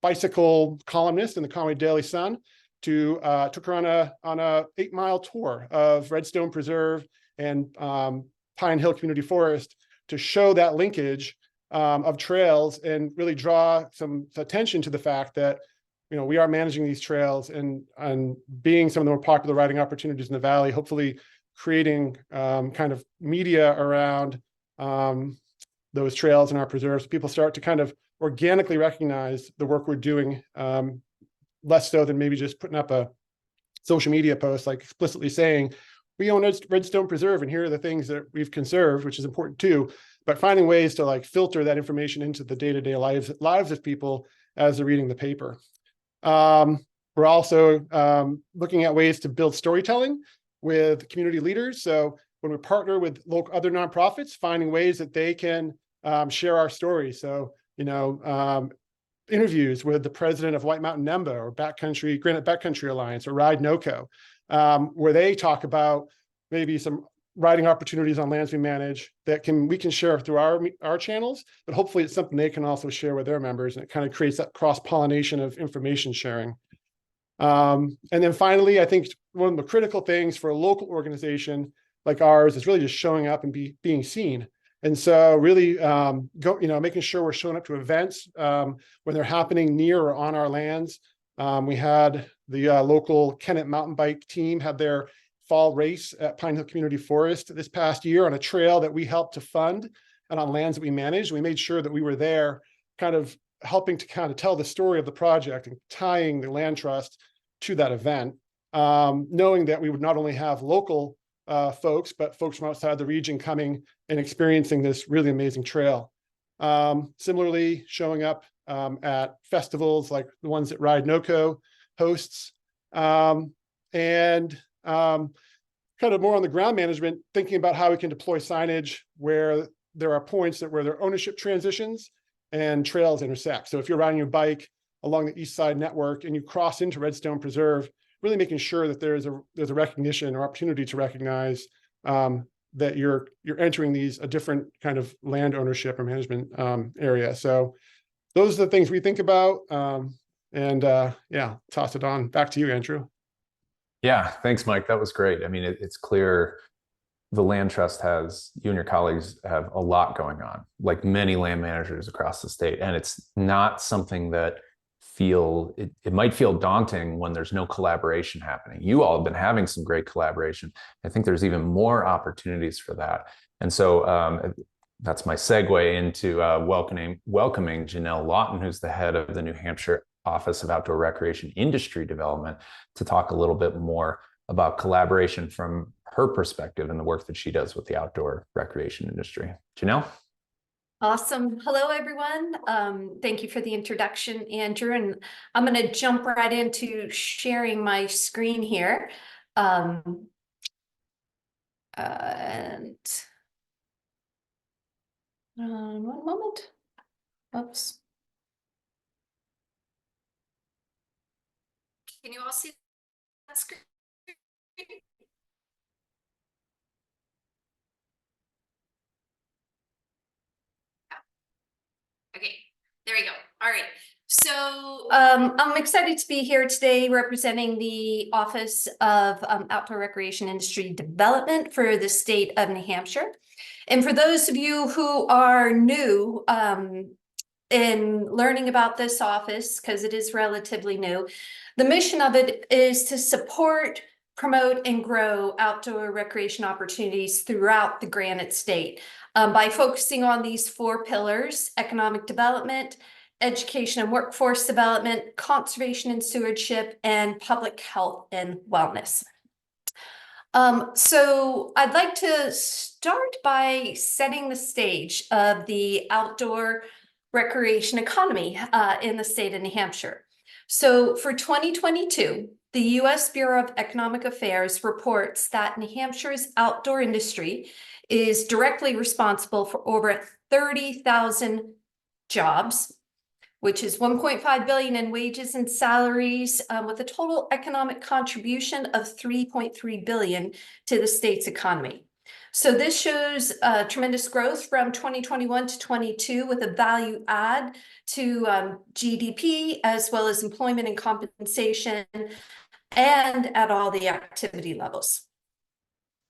bicycle columnist in the Conway Daily Sun took her on a 8-mile tour of Redstone Preserve and Pine Hill Community Forest to show that linkage of trails and really draw some attention to the fact that we are managing these trails and being some of the more popular riding opportunities in the valley, hopefully creating kind of media around those trails in our preserves. People start to kind of organically recognize the work we're doing, less so than maybe just putting up a social media post, like explicitly saying, we own Redstone Preserve and here are the things that we've conserved, which is important too, but finding ways to like filter that information into the day-to-day lives of people as they're reading the paper. We're also looking at ways to build storytelling with community leaders. So when we partner with local other nonprofits, finding ways that they can share our story. So, interviews with the president of White Mountain NEMBA or Granite Backcountry Alliance or Ride NOCO, where they talk about maybe some riding opportunities on lands we manage that we can share through our channels, but hopefully it's something they can also share with their members, and it kind of creates that cross-pollination of information sharing. And then finally, I think one of the critical things for a local organization like ours is really just showing up and being seen. And so really making sure we're showing up to events when they're happening near or on our lands. We had the local Kennett mountain bike team had their fall race at Pine Hill Community Forest this past year on a trail that we helped to fund and on lands that we managed. We made sure that we were there kind of helping to kind of tell the story of the project and tying the land trust to that event, knowing that we would not only have local folks, but folks from outside the region coming and experiencing this really amazing trail. Similarly, showing up at festivals like the ones that Ride NOCO hosts, and kind of more on the ground management, thinking about how we can deploy signage where there are points where there are ownership transitions and trails intersect. So if you're riding your bike along the East Side Network and you cross into Redstone Preserve, really making sure that there's a recognition or opportunity to recognize that you're entering a different kind of land ownership or management area. So those are the things we think about. Toss it on back to you, Andrew. Yeah, thanks, Mike. That was great. I mean, it's clear the land trust you and your colleagues have a lot going on, like many land managers across the state. And it's not something that it might feel daunting when there's no collaboration happening. You all have been having some great collaboration. I think there's even more opportunities for that. And so that's my segue into welcoming Janelle Lawton, who's the head of the New Hampshire Office of Outdoor Recreation Industry Development, to talk a little bit more about collaboration from her perspective and the work that she does with the outdoor recreation industry. Janelle? Awesome. Hello, everyone. Thank you for the introduction, Andrew. And I'm going to jump right into sharing my screen here. And one moment. Oops. Can you all see that screen? Okay, there we go. All right. So I'm excited to be here today representing the Office of Outdoor Recreation Industry Development for the state of New Hampshire. And for those of you who are new in learning about this office, because it is relatively new, the mission of it is to support, promote, and grow outdoor recreation opportunities throughout the Granite State by focusing on these 4 pillars: economic development, education and workforce development, conservation and stewardship, and public health and wellness. So I'd like to start by setting the stage of the outdoor recreation economy in the state of New Hampshire. So for 2022, the U.S. Bureau of Economic Affairs reports that New Hampshire's outdoor industry is directly responsible for over 30,000 jobs, which is 1.5 billion in wages and salaries, with a total economic contribution of 3.3 billion to the state's economy. So this shows tremendous growth from 2021 to 22, with a value add to GDP, as well as employment and compensation, and at all the activity levels.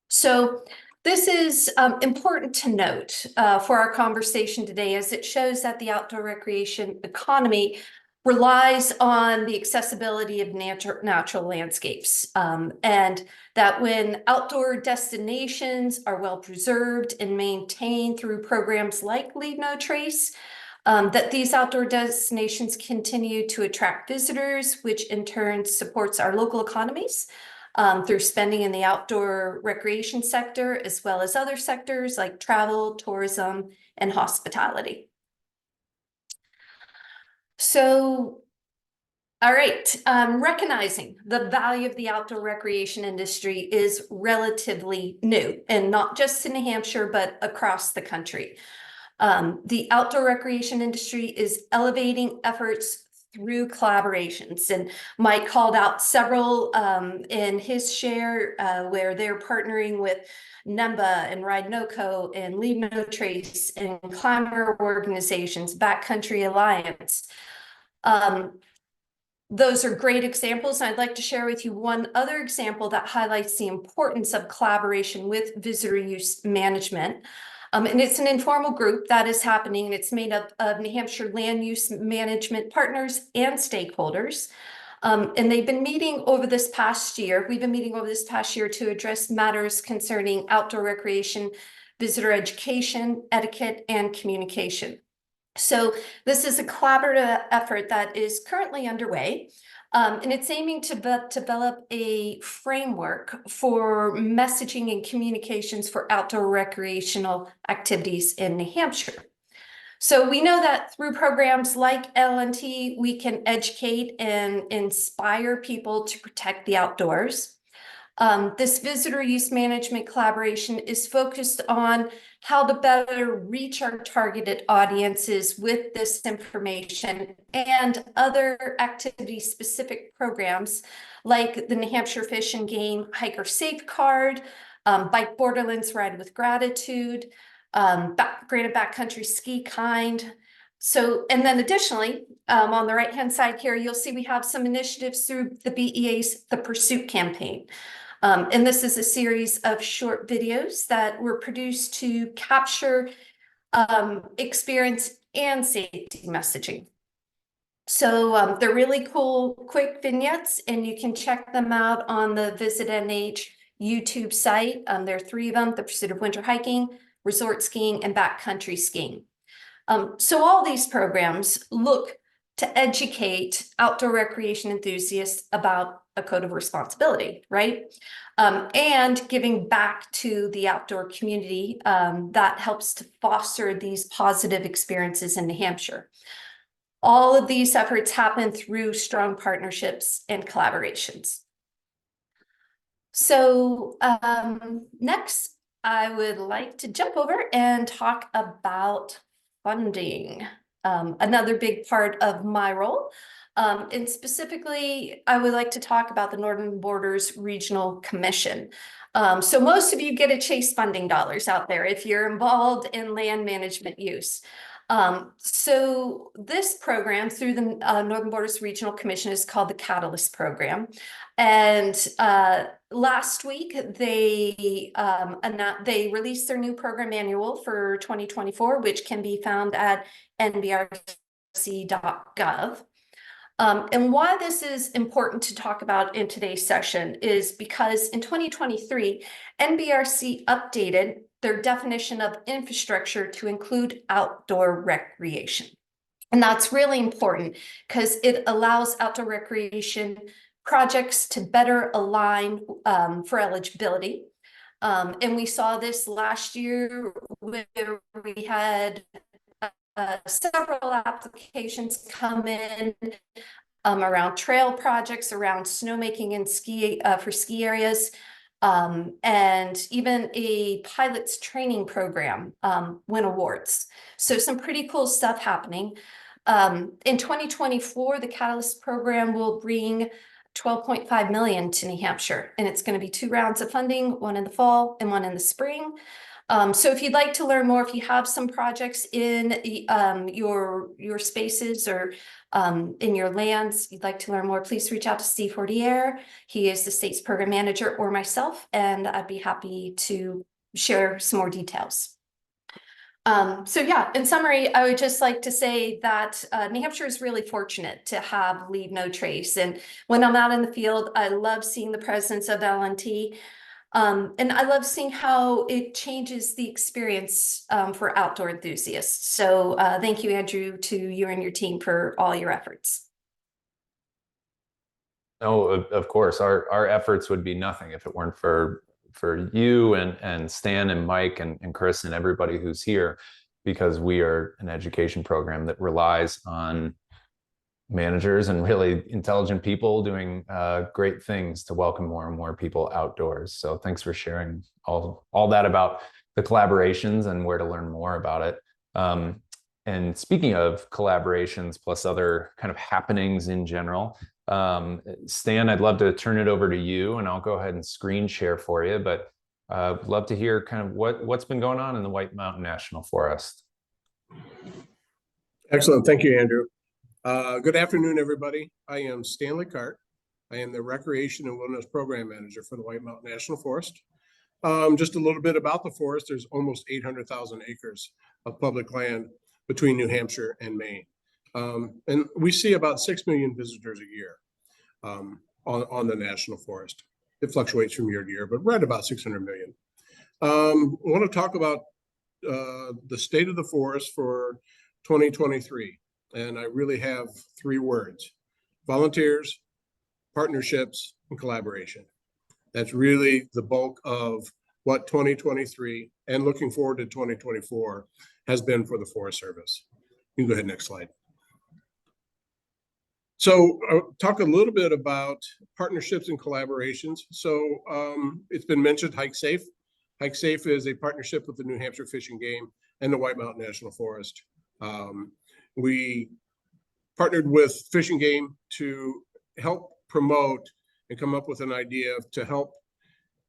So this is important to note for our conversation today, as it shows that the outdoor recreation economy relies on the accessibility of natural landscapes, and that when outdoor destinations are well preserved and maintained through programs like Leave No Trace, that these outdoor destinations continue to attract visitors, which in turn supports our local economies through spending in the outdoor recreation sector, as well as other sectors like travel, tourism, and hospitality. So, all right, recognizing the value of the outdoor recreation industry is relatively new, and not just in New Hampshire, but across the country. The outdoor recreation industry is elevating efforts through collaborations, and Mike called out several in his share where they're partnering with NEMBA and Ride NoCo and Leave No Trace and climber organizations, Backcountry Alliance. Those are great examples. And I'd like to share with you one other example that highlights the importance of collaboration with visitor use management. And it's an informal group that is happening, and it's made up of New Hampshire land use management partners and stakeholders. And they've been meeting over this past year. We've been meeting over this past year to address matters concerning outdoor recreation, visitor education, etiquette, and communication. So this is a collaborative effort that is currently underway. And it's aiming to develop a framework for messaging and communications for outdoor recreational activities in New Hampshire. So we know that through programs like LNT, we can educate and inspire people to protect the outdoors. This visitor use management collaboration is focused on how to better reach our targeted audiences with this information and other activity-specific programs like the New Hampshire Fish and Game Hiker Safe Card, Bike Borderlands Ride with Gratitude, Granite Backcountry Ski Kind. So, and then additionally, on the right-hand side here, you'll see we have some initiatives through the BEA's The Pursuit campaign. And this is a series of short videos that were produced to capture experience and safety messaging. So they're really cool, quick vignettes, and you can check them out on the Visit NH YouTube site. There are 3 of them: The Pursuit of Winter Hiking, Resort Skiing, and Backcountry Skiing. So all these programs look to educate outdoor recreation enthusiasts about a code of responsibility, right? And giving back to the outdoor community that helps to foster these positive experiences in New Hampshire. All of these efforts happen through strong partnerships and collaborations. So next, I would like to jump over and talk about funding, another big part of my role. And specifically, I would like to talk about the Northern Borders Regional Commission. So most of you get a Chase funding dollars out there if you're involved in land management use. So this program through the Northern Borders Regional Commission is called the Catalyst Program. And last week, they released their new program manual for 2024, which can be found at nbrc.gov. And why this is important to talk about in today's session is because in 2023, NBRC updated their definition of infrastructure to include outdoor recreation. And that's really important because it allows outdoor recreation projects to better align for eligibility. And we saw this last year where we had several applications come in around trail projects, around snowmaking and ski for ski areas, and even a pilot's training program win awards. So some pretty cool stuff happening. In 2024, the Catalyst program will bring $12.5 million to New Hampshire, and it's going to be 2 rounds of funding, one in the fall and one in the spring. So if you'd like to learn more, if you have some projects in your spaces or in your lands, you'd like to learn more, please reach out to Steve Fortier. He is the state's program manager, or myself, and I'd be happy to share some more details. So yeah, in summary, I would just like to say that New Hampshire is really fortunate to have Leave No Trace. And when I'm out in the field, I love seeing the presence of L&T. And I love seeing how it changes the experience for outdoor enthusiasts. So thank you, Andrew, to you and your team for all your efforts. No, of course, our efforts would be nothing if it weren't for you and Stan and Mike and Chris and everybody who's here, because we are an education program that relies on managers and really intelligent people doing great things to welcome more and more people outdoors. So thanks for sharing all that about the collaborations and where to learn more about it. And speaking of collaborations plus other kind of happenings in general, Stan, I'd love to turn it over to you, and I'll go ahead and screen share for you, but I'd love to hear kind of what's been going on in the White Mountain National Forest. Excellent. Thank you, Andrew. Good afternoon, everybody. I am Stanley Cart. I am the Recreation and Wilderness Program Manager for the White Mountain National Forest. Just a little bit about the forest. There's almost 800,000 acres of public land between New Hampshire and Maine. And we see about 6 million visitors a year on the National Forest. It fluctuates from year to year, but right about 600 million. I want to talk about the state of the forest for 2023. And I really have 3 words: volunteers, partnerships, and collaboration. That's really the bulk of what 2023 and looking forward to 2024 has been for the Forest Service. You can go ahead, next slide. So I'll talk a little bit about partnerships and collaborations. So it's been mentioned Hike Safe. Hike Safe is a partnership with the New Hampshire Fish and Game and the White Mountain National Forest. We partnered with Fish and Game to help promote and come up with an idea to help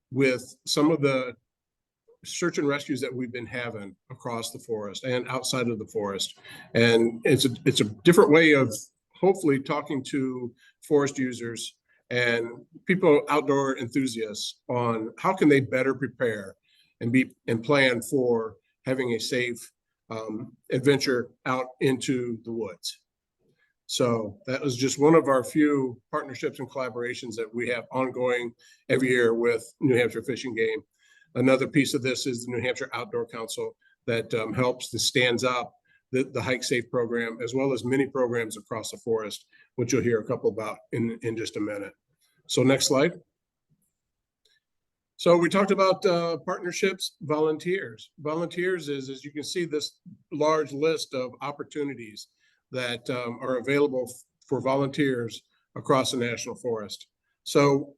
with some of the search and rescues that we've been having across the forest and outside of the forest. And it's a different way of hopefully talking to forest users and people, outdoor enthusiasts, on how can they better prepare and plan for having a safe adventure out into the woods. So that was just one of our few partnerships and collaborations that we have ongoing every year with New Hampshire Fish and Game. Another piece of this is the New Hampshire Outdoor Council that helps and stands up the Hike Safe program, as well as many programs across the forest, which you'll hear a couple about in just a minute. So next slide. So we talked about partnerships, volunteers. Volunteers is, as you can see, this large list of opportunities that are available for volunteers across the National Forest. So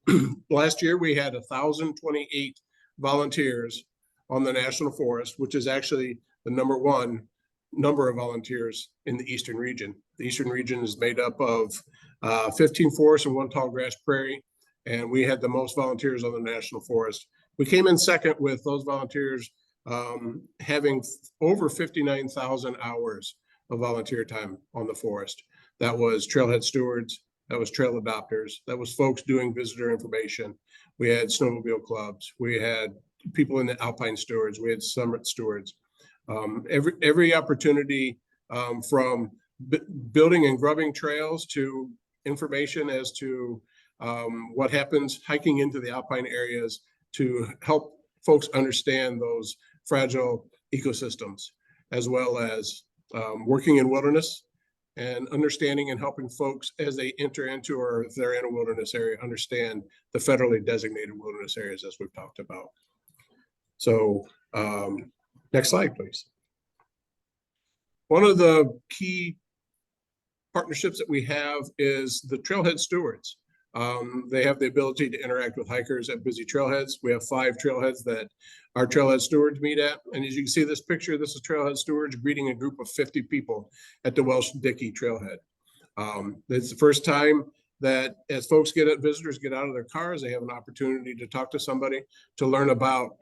last year we had 1,028 volunteers on the National Forest, which is actually the #1 number of volunteers in the Eastern region. The Eastern region is made up of 15 forests and 1 tall grass prairie. And we had the most volunteers on the National Forest. We came in second with those volunteers having over 59,000 hours of volunteer time on the forest. That was trailhead stewards, that was trail adopters, that was folks doing visitor information. We had snowmobile clubs, we had people in the alpine stewards, we had summit stewards. Every opportunity from building and grubbing trails to information as to what happens hiking into the alpine areas to help folks understand those fragile ecosystems, as well as working in wilderness and understanding and helping folks as they enter into, or if they're in a wilderness area, understand the federally designated wilderness areas as we've talked about. So next slide, please. One of the key partnerships that we have is the trailhead stewards. They have the ability to interact with hikers at busy trailheads. We have 5 trailheads that our trailhead stewards meet at. And as you can see this picture, this is trailhead stewards greeting a group of 50 people at the Welsh Dickey trailhead. It's the first time that as visitors get out of their cars, they have an opportunity to talk to somebody, to learn about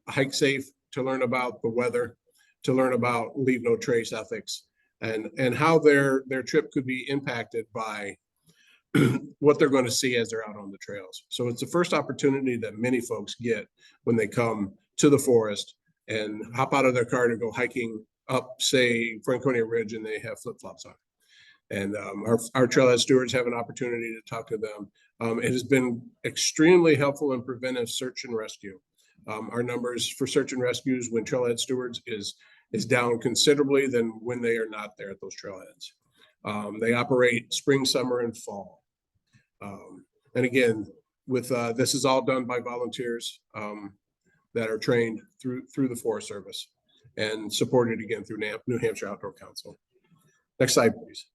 hike safe, to learn about the weather, to learn about leave no trace ethics, and how their trip could be impacted by what they're going to see as they're out on the trails. So it's the first opportunity that many folks get when they come to the forest and hop out of their car to go hiking up, say, Franconia Ridge, and they have flip-flops on. And our trailhead stewards have an opportunity to talk to them. It has been extremely helpful in preventive search and rescue. Our numbers for search and rescues when trailhead stewards is down considerably than when they are not there at those trailheads. They operate spring, summer, and fall. And again, with this is all done by volunteers that are trained through the Forest Service and supported again through New Hampshire Outdoor Council. Next slide, please.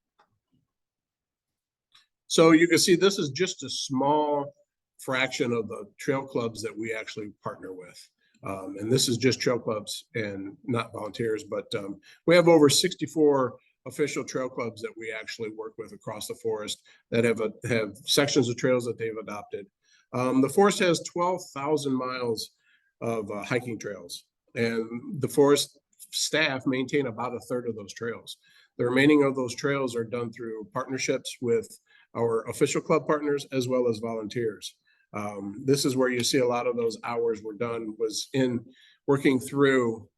So you can see this is just a small fraction of the trail clubs that we actually partner with. And this is just trail clubs and not volunteers, but we have over 64 official trail clubs that we actually work with across the forest that have sections of trails that they've adopted. The forest has 12,000 miles of hiking trails, and the forest staff maintain about 1/3 of those trails. The remaining of those trails are done through partnerships with our official club partners as well as volunteers. This is where you see a lot of those hours were done, was in working through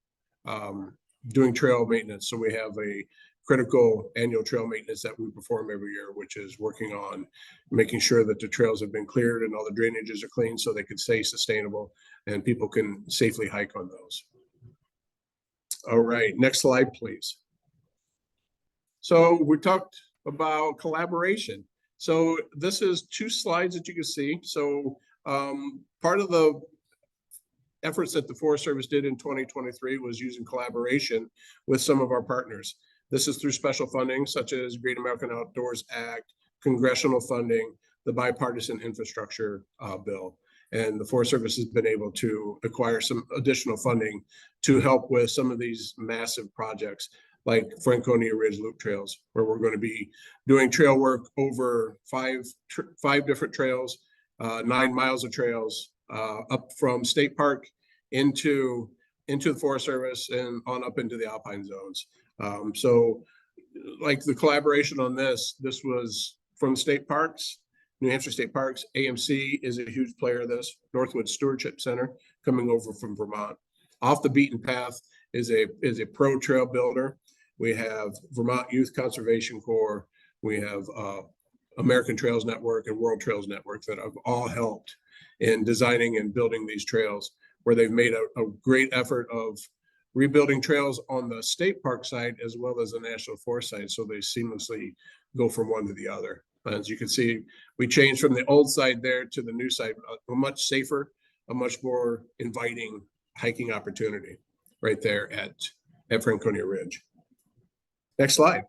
doing trail maintenance. So we have a critical annual trail maintenance that we perform every year, which is working on making sure that the trails have been cleared and all the drainages are clean so they can stay sustainable and people can safely hike on those. All right, next slide, please. So we talked about collaboration. So this is 2 slides that you can see. So part of the efforts that the Forest Service did in 2023 was using collaboration with some of our partners. This is through special funding, such as Great American Outdoors Act, congressional funding, the bipartisan infrastructure bill. And the Forest Service has been able to acquire some additional funding to help with some of these massive projects like Franconia Ridge Loop Trails, where we're going to be doing trail work over five different trails, 9 miles of trails, up from State Park into the Forest Service and on up into the Alpine zones. So like the collaboration on this was from state parks, New Hampshire State Parks. AMC is a huge player of this. Northwood Stewardship Center coming over from Vermont. Off the Beaten Path is a pro trail builder. We have Vermont Youth Conservation Corps. We have American Trails Network and World Trails Network that have all helped in designing and building these trails, where they've made a great effort of rebuilding trails on the state park side as well as the national forest side, so they seamlessly go from one to the other. As you can see, we changed from the old side there to the new side, a much safer, a much more inviting hiking opportunity right there at Franconia Ridge. Next slide.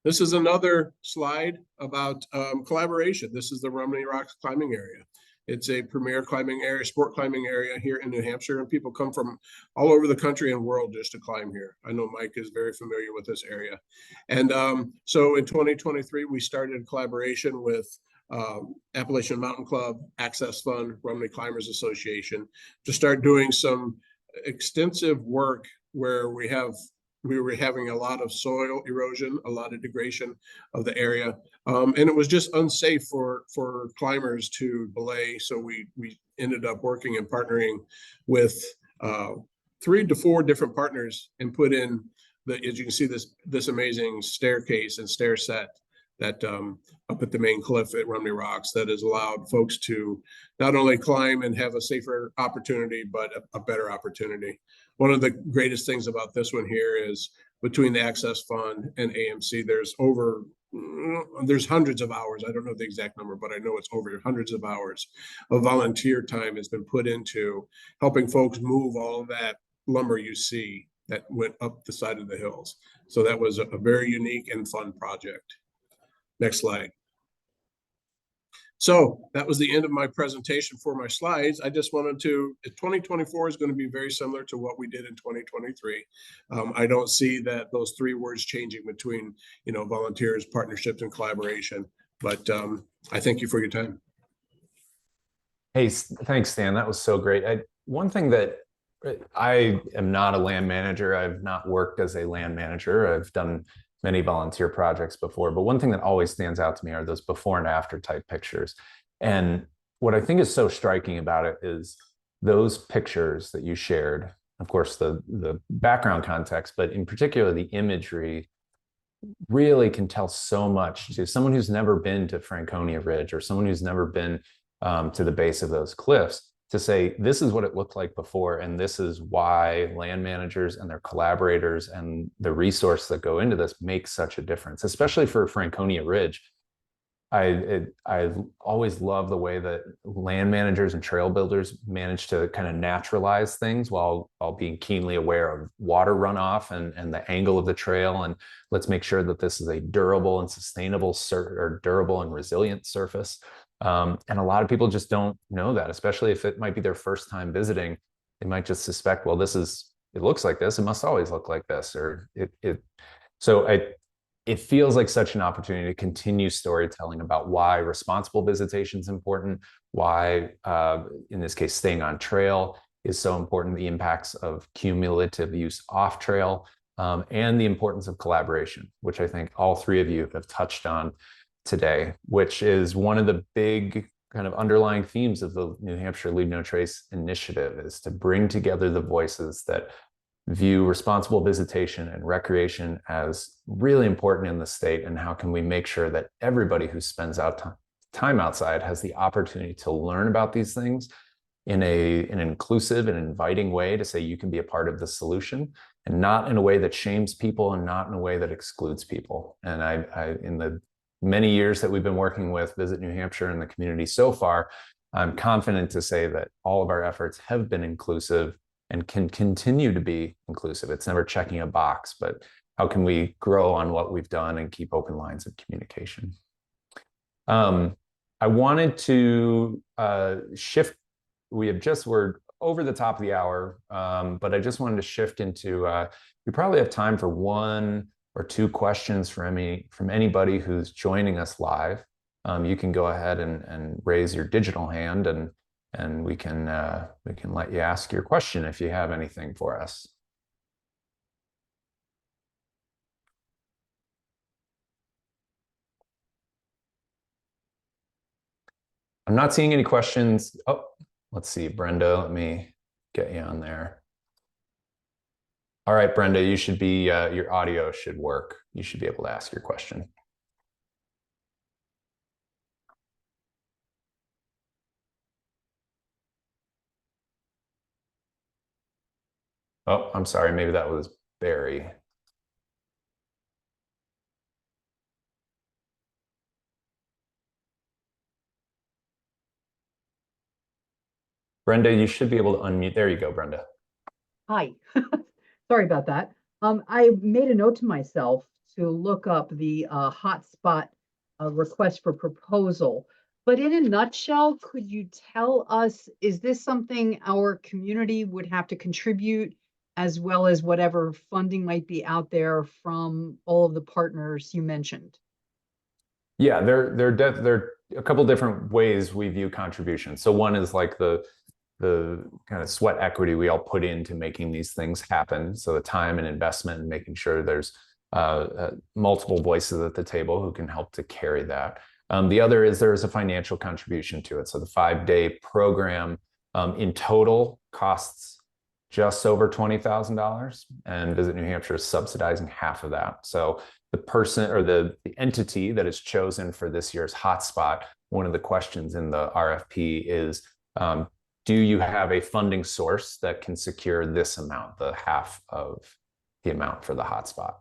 This is another slide about collaboration. This is the Rumney Rocks climbing area. It's a premier climbing area, sport climbing area here in New Hampshire, and people come from all over the country and world just to climb here. I know Mike is very familiar with this area. And so in 2023, we started a collaboration with Appalachian Mountain Club, Access Fund, Rumney Climbers Association to start doing some extensive work where we were having a lot of soil erosion, a lot of degradation of the area. And it was just unsafe for climbers to belay. So we ended up working and partnering with 3 to 4 different partners and put in as you can see, this amazing staircase and stair set that up at the main cliff at Rumney Rocks that has allowed folks to not only climb and have a safer opportunity, but a better opportunity. One of the greatest things about this one here is between the Access Fund and AMC, there's hundreds of hours. I don't know the exact number, but I know it's over hundreds of hours of volunteer time has been put into helping folks move all of that lumber you see that went up the side of the hills. So that was a very unique and fun project. Next slide. So that was the end of my presentation for my slides. I just wanted to, 2024 is going to be very similar to what we did in 2023. I don't see that those 3 words changing between, volunteers, partnerships, and collaboration, but I thank you for your time. Hey, thanks, Stan. That was so great. One thing that I am not a land manager. I've not worked as a land manager. I've done many volunteer projects before, but one thing that always stands out to me are those before and after type pictures. And what I think is so striking about it is those pictures that you shared, of course, the background context, but in particular, the imagery really can tell so much to someone who's never been to Franconia Ridge or someone who's never been to the base of those cliffs, to say, this is what it looked like before, and this is why land managers and their collaborators and the resource that go into this makes such a difference, especially for Franconia Ridge. I always love the way that land managers and trail builders manage to kind of naturalize things while being keenly aware of water runoff and the angle of the trail. And let's make sure that this is a durable and sustainable or durable and resilient surface. And a lot of people just don't know that, especially if it might be their first time visiting. They might just suspect, well, it looks like this, it must always look like this, or it feels like such an opportunity to continue storytelling about why responsible visitation is important, why, in this case, staying on trail is so important, the impacts of cumulative use off trail, and the importance of collaboration, which I think all 3 of you have touched on today, which is one of the big kind of underlying themes of the New Hampshire Leave No Trace initiative, is to bring together the voices that view responsible visitation and recreation as really important in the state, and how can we make sure that everybody who spends time outside has the opportunity to learn about these things in an inclusive and inviting way, to say you can be a part of the solution, and not in a way that shames people and not in a way that excludes people. And I in the many years that we've been working with Visit New Hampshire and the community so far, I'm confident to say that all of our efforts have been inclusive and can continue to be inclusive. It's never checking a box, but how can we grow on what we've done and keep open lines of communication? I wanted to shift. We're over the top of the hour, but I just wanted to shift into, we probably have time for 1 or 2 questions from anybody who's joining us live. You can go ahead and raise your digital hand, and we can let you ask your question if you have anything for us. I'm not seeing any questions. Oh, let's see, Brenda, let me get you on there. All right, Brenda, you should be, your audio should work. You should be able to ask your question. Oh, I'm sorry, maybe that was Barry. Brenda, you should be able to unmute. There you go, Brenda. Hi, sorry about that. I made a note to myself to look up the hotspot request for proposal. But in a nutshell, could you tell us, is this something our community would have to contribute as well as whatever funding might be out there from all of the partners you mentioned? Yeah, there are a couple different ways we view contributions. So one is like the kind of sweat equity we all put into making these things happen. So the time and investment and making sure there's multiple voices at the table who can help to carry that. The other is there's a financial contribution to it. So the 5-day program in total costs just over $20,000, and Visit New Hampshire is subsidizing half of that. So the person or the entity that is chosen for this year's hotspot, one of the questions in the RFP is, do you have a funding source that can secure this amount, the half of the amount for the hotspot?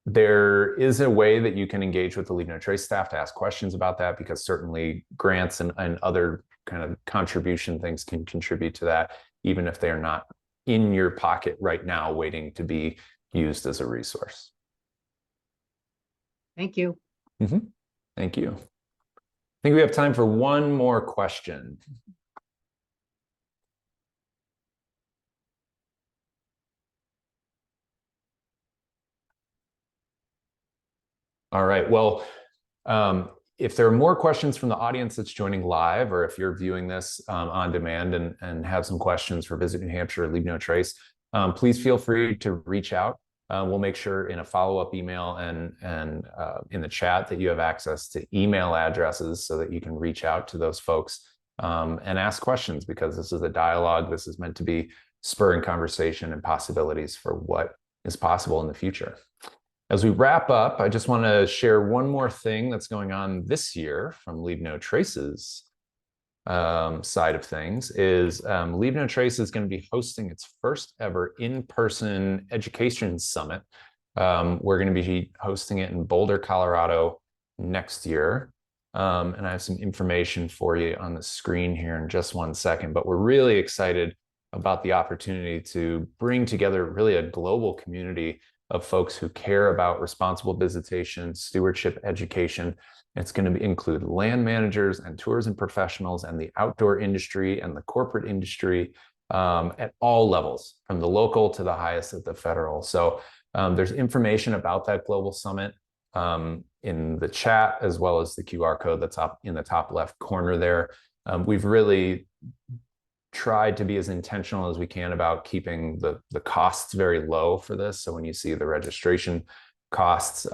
There is a way that you can engage with the Leave No Trace staff to ask questions about that, because certainly grants and other kind of contribution things can contribute to that, even if they're not in your pocket right now waiting to be used as a resource. Thank you. Thank you. I think we have time for one more question. All right, well, if there are more questions from the audience that's joining live, or if you're viewing this on demand and have some questions for Visit New Hampshire or Leave No Trace, please feel free to reach out. We'll make sure in a follow-up email and in the chat that you have access to email addresses so that you can reach out to those folks and ask questions, because this is a dialogue. This is meant to be spurring conversation and possibilities for what is possible in the future. As we wrap up, I just want to share one more thing that's going on this year from Leave No Trace's side of things. Is Leave No Trace is going to be hosting its first ever in-person education summit. We're going to be hosting it in Boulder, Colorado next year. And I have some information for you on the screen here in just one second, but we're really excited about the opportunity to bring together really a global community of folks who care about responsible visitation, stewardship, education. It's going to include land managers and tourism professionals and the outdoor industry and the corporate industry at all levels, from the local to the highest at the federal. So there's information about that global summit in the chat, as well as the QR code that's up in the top left corner there. We've really tried to be as intentional as we can about keeping the costs very low for this. So when you see the registration costs,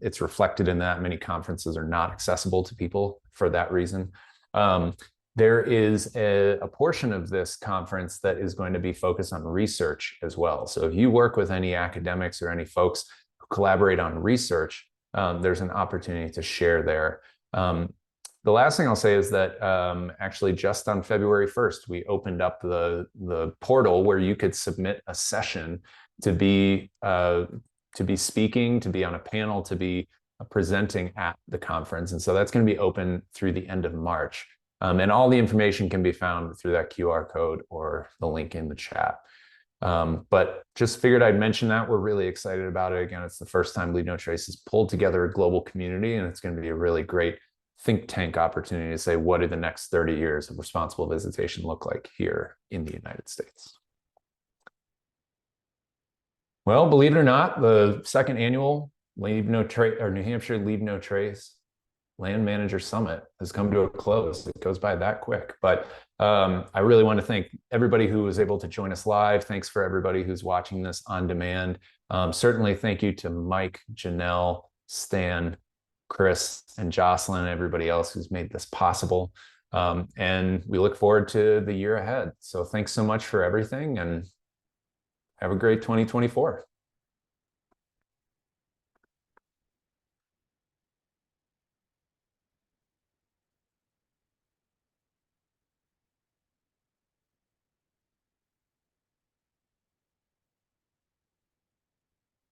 it's reflected in that. Many conferences are not accessible to people for that reason. There is a portion of this conference that is going to be focused on research as well. So if you work with any academics or any folks who collaborate on research, there's an opportunity to share there. The last thing I'll say is that actually just on February 1st, we opened up the portal where you could submit a session to be speaking, to be on a panel, to be presenting at the conference. And so that's going to be open through the end of March. And all the information can be found through that QR code or the link in the chat. But just figured I'd mention that. We're really excited about it. Again, it's the first time Leave No Trace has pulled together a global community, and it's going to be a really great think tank opportunity to say, what do the next 30 years of responsible visitation look like here in the United States? Well, believe it or not, the second annual Leave No Trace or New Hampshire Leave No Trace Land Manager Summit has come to a close. It goes by that quick, but I really want to thank everybody who was able to join us live. Thanks for everybody who's watching this on demand. Certainly thank you to Mike, Janelle, Stan, Chris, and Jocelyn, and everybody else who's made this possible. And we look forward to the year ahead. So thanks so much for everything, and have a great 2024.